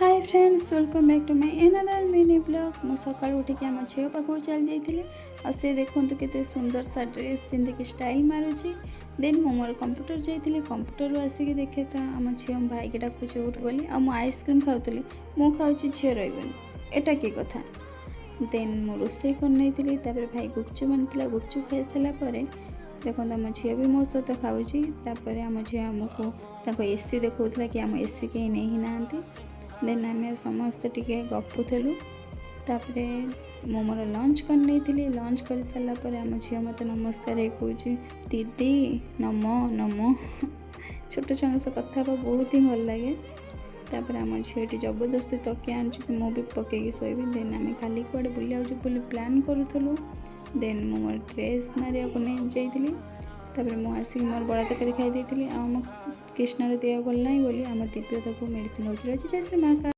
Hi friends welcome back to my another mini blog मु सकाळ उठिक आम झील पाखु चल जाइए और से देखु केते सुंदर सा ड्रेस पिंधिक स्टाइल मारुची। देन मु मोर कंप्यूटर जाइए कंप्यूटर आसिक देखे तो आम झील भाई के डाकुचे उठ गली आ आइसक्रीम खाऊली मु खाऊँ झील रही एटा कि कथा। देन मु रोसे कर भाई गुपचुप बनता गुपचुप खाई सारापर देखो आम झील भी मो सहित खाऊँपर आम झील आमको एसी देखा कि आम एसी कहीं नहीं ना। देन आम समस्ते टिके गपुलु तापरे मो मोर लंच कर नहीं लंच कर सारापर आम झील मत नमस्कार कहूँ दीदी नम नम छोट छुआ सह कथा बहुत ही भल लगे। तापर आम झील जबरदस्ती तकिया आनी मुझे पकईकी शोबी। देन आम काली कड़े बुला बोली प्लां करूँ। देन मो मोर ड्रेस मारिया को नहीं जाइली तापर मु आसिक मोर बड़ा तरकारी खाई आम कृष्णार देह भल ना बोली आम दिव्य मेडिसिन हो जैसे माँ का।